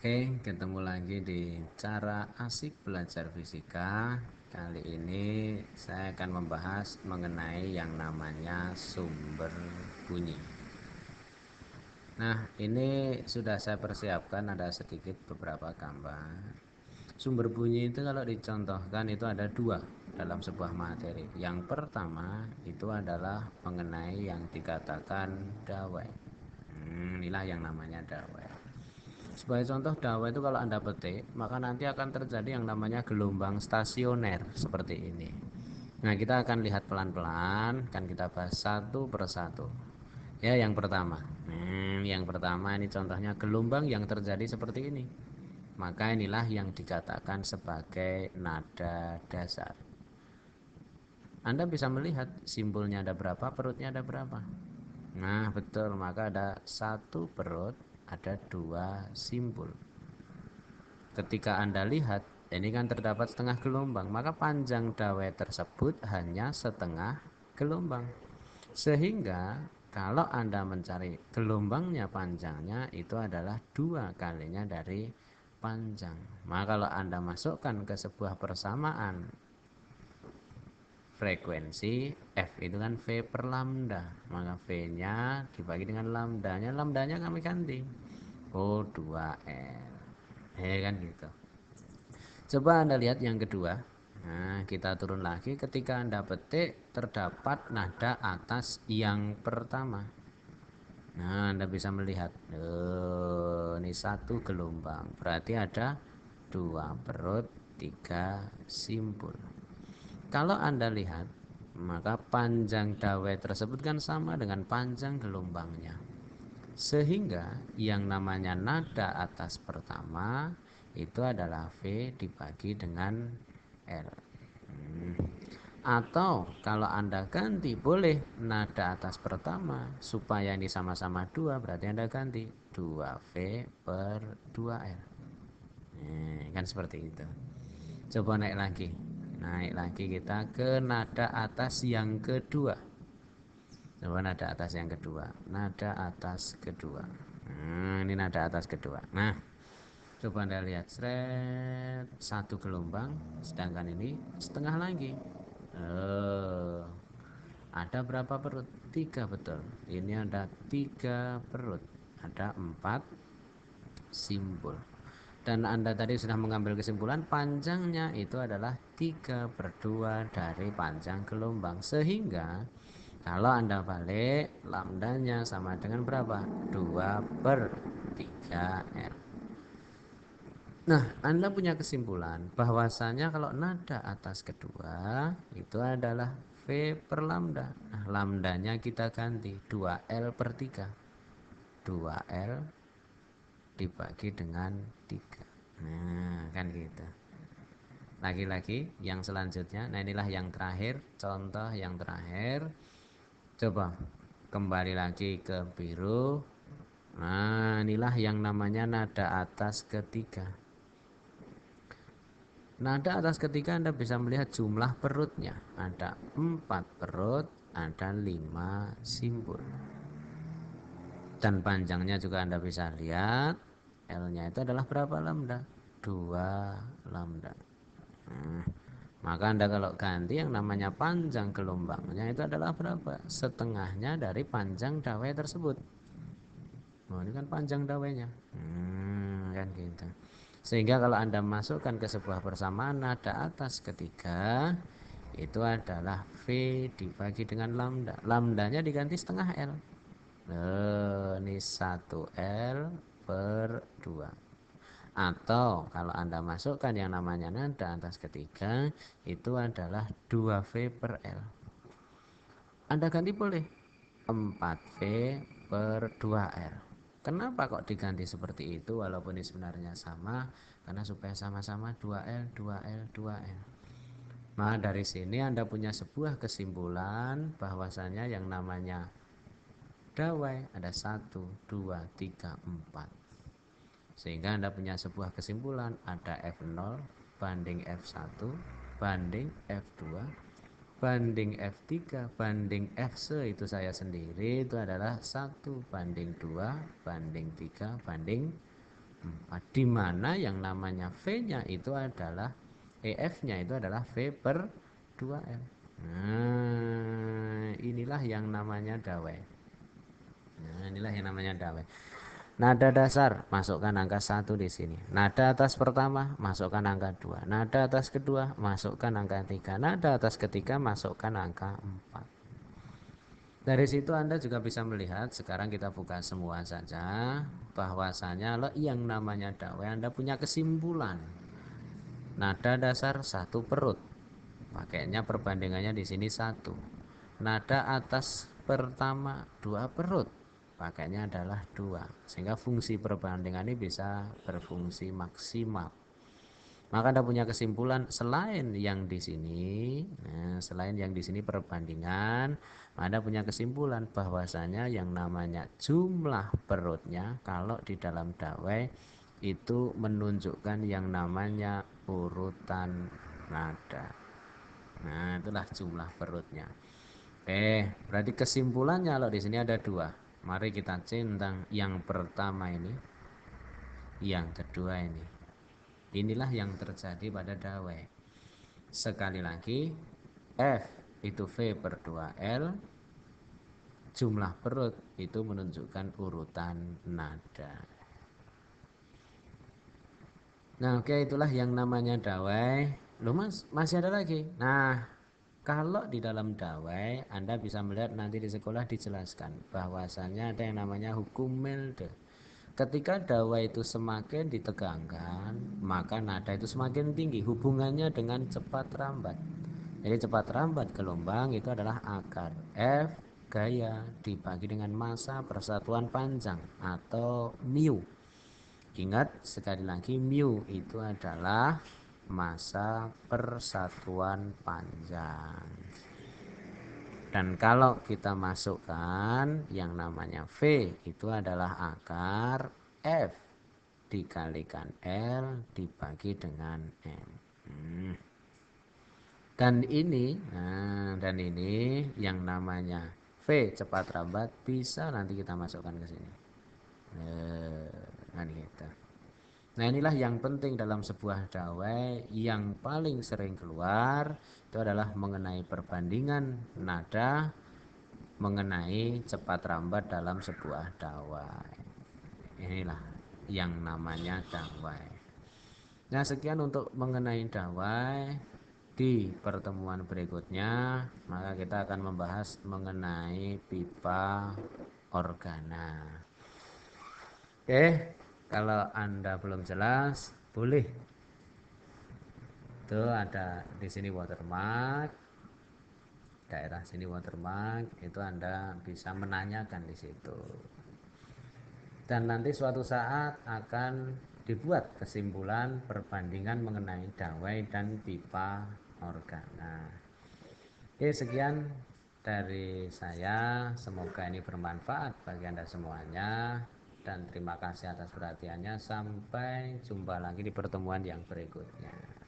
Oke, ketemu lagi di cara asik belajar fisika. Kali ini saya akan membahas mengenai yang namanya sumber bunyi. Nah, ini sudah saya persiapkan ada sedikit beberapa gambar. Sumber bunyi itu kalau dicontohkan itu ada dua dalam sebuah materi. Yang pertama itu adalah mengenai yang dikatakan dawai. Inilah yang namanya dawai. Sebagai contoh dawai itu kalau Anda petik, maka nanti akan terjadi yang namanya gelombang stasioner seperti ini. Nah, kita akan lihat pelan-pelan, kan kita bahas satu persatu. Ya, yang pertama. Yang pertama ini contohnya gelombang yang terjadi seperti ini. Maka inilah yang dikatakan sebagai nada dasar. Anda bisa melihat simpulnya ada berapa, perutnya ada berapa. Nah, betul, maka ada satu perut, ada dua simpul. Ketika Anda lihat, ini kan terdapat setengah gelombang, maka panjang dawai tersebut hanya setengah gelombang. Sehingga kalau Anda mencari gelombangnya panjangnya itu adalah dua kalinya dari panjang. Maka kalau Anda masukkan ke sebuah persamaan frekuensi F itu kan V per lambda, maka V nya dibagi dengan lambdanya, lambdanya kami ganti O2L, ya kan gitu. Coba Anda lihat yang kedua. Nah, kita turun lagi. Ketika Anda petik, terdapat nada atas yang pertama. Nah, Anda bisa melihat. Ini satu gelombang. Berarti ada dua perut, tiga simpul. Kalau Anda lihat, maka panjang dawai tersebut kan sama dengan panjang gelombangnya. Sehingga yang namanya nada atas pertama itu adalah V dibagi dengan L. Atau kalau Anda ganti boleh nada atas pertama supaya ini sama-sama 2, berarti Anda ganti 2V per 2L. Kan seperti itu. Coba naik lagi. Naik lagi kita ke nada atas yang kedua. Coba nada atas yang kedua. Nada atas kedua. Ini nada atas kedua. Nah, coba Anda lihat. Satu gelombang. Sedangkan ini setengah lagi. Ada berapa perut? 3, betul. Ini ada 3 perut. Ada 4 simpul. Dan Anda tadi sudah mengambil kesimpulan panjangnya itu adalah 3/2 dari panjang gelombang. Sehingga kalau Anda balik, lambdanya sama dengan berapa? 2/3L. Nah, Anda punya kesimpulan bahwasanya kalau nada atas kedua itu adalah V per lambda. Nah, lambdanya kita ganti 2L per 3. 2L dibagi dengan 3. Nah, kan gitu. Lagi-lagi yang selanjutnya. Nah, inilah yang terakhir, contoh yang terakhir. Coba kembali lagi ke biru. Nah, inilah yang namanya nada atas ketiga. Nada atas ketiga Anda bisa melihat jumlah perutnya. Ada 4 perut, ada 5 simpul. Dan panjangnya juga Anda bisa lihat. L-nya itu adalah berapa lambda? 2 lambda. Maka Anda kalau ganti yang namanya panjang gelombangnya itu adalah berapa? Setengahnya dari panjang dawai tersebut. Oh, ini kan panjang dawainya. Kan gitu. Sehingga kalau Anda masukkan ke sebuah persamaan nada atas ketiga itu adalah V dibagi dengan lambda. Lambdanya diganti setengah L. Ini 1L per 2. Atau kalau Anda masukkan yang namanya nada atas ketiga itu adalah 2V per L. Anda ganti boleh 4V per 2L. Kenapa kok diganti seperti itu walaupun ini sebenarnya sama? Karena supaya sama-sama 2L, 2L, 2L. Nah, dari sini Anda punya sebuah kesimpulan bahwasanya yang namanya dawai ada 1, 2, 3, 4. Sehingga Anda punya sebuah kesimpulan ada F0 banding F1 banding F2 banding F3 banding Fse itu saya sendiri itu adalah 1/2 banding 3 banding 4, di mana yang namanya V-nya itu adalah EF-nya itu adalah V per 2L. Nah, inilah yang namanya dawai. Nah, inilah yang namanya dawai. Nada dasar, masukkan angka 1 di sini. Nada atas pertama, masukkan angka 2. Nada atas kedua, masukkan angka 3. Nada atas ketiga, masukkan angka 4. Dari situ Anda juga bisa melihat, sekarang kita buka semua saja, bahwasanya yang namanya dawai Anda punya kesimpulan. Nada dasar 1 perut. Pakainya perbandingannya di sini 1. Nada atas pertama 2 perut. Pakainya adalah 2. Sehingga fungsi perbandingan ini bisa berfungsi maksimal. Maka Anda punya kesimpulan selain yang di sini, selain yang di sini perbandingan, Anda punya kesimpulan bahwasanya yang namanya jumlah perutnya kalau di dalam dawai itu menunjukkan yang namanya urutan nada. Nah, itulah jumlah perutnya. Berarti kesimpulannya kalau di sini ada 2. Mari kita centang yang pertama ini, yang kedua ini. Inilah yang terjadi pada dawai. Sekali lagi, F itu V per 2L, jumlah perut itu menunjukkan urutan nada. Nah, oke, itulah yang namanya dawai. Loh mas, masih ada lagi. Nah, kalau di dalam dawai Anda bisa melihat nanti di sekolah dijelaskan bahwasanya ada yang namanya hukum Melde. Ketika dawai itu semakin ditegangkan, maka nada itu semakin tinggi hubungannya dengan cepat rambat. Jadi cepat rambat gelombang itu adalah akar F gaya dibagi dengan massa persatuan panjang atau mu. Ingat sekali lagi, mu itu adalah massa persatuan panjang. Dan kalau kita masukkan yang namanya V itu adalah akar F dikalikan L dibagi dengan M. Dan ini yang namanya V cepat rambat bisa nanti kita masukkan ke sini. Nah, inilah yang penting dalam sebuah dawai. Yang paling sering keluar itu adalah mengenai perbandingan nada, mengenai cepat rambat dalam sebuah dawai. Inilah yang namanya dawai. Nah, sekian untuk mengenai dawai. Di pertemuan berikutnya maka kita akan membahas mengenai pipa organa. Oke, kalau Anda belum jelas boleh. Itu ada di sini watermark. Daerah sini watermark, itu Anda bisa menanyakan di situ. Dan nanti suatu saat akan dibuat kesimpulan perbandingan mengenai dawai dan pipa organa. Oke, sekian dari saya. Semoga ini bermanfaat bagi Anda semuanya. Dan terima kasih atas perhatiannya. Sampai jumpa lagi di pertemuan yang berikutnya.